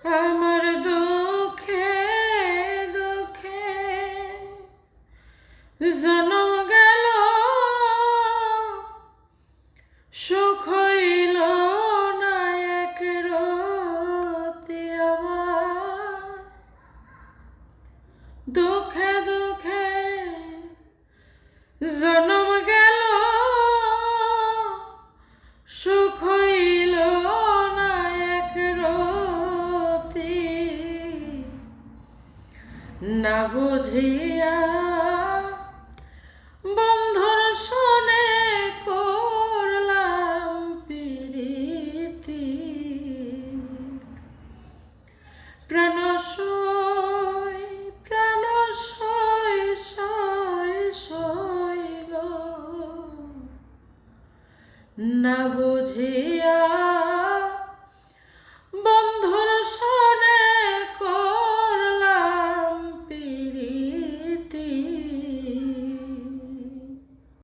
আমার দুঃখে দুঃখে জনম গেল, সুখ হইল না এক রতি আমার। দুঃখে দুঃখে জনম গেল, সুখ হইল না এক রতি। না বুঝিয়া বন্ধুর শোনে করলাম প্রীতি, প্রাণ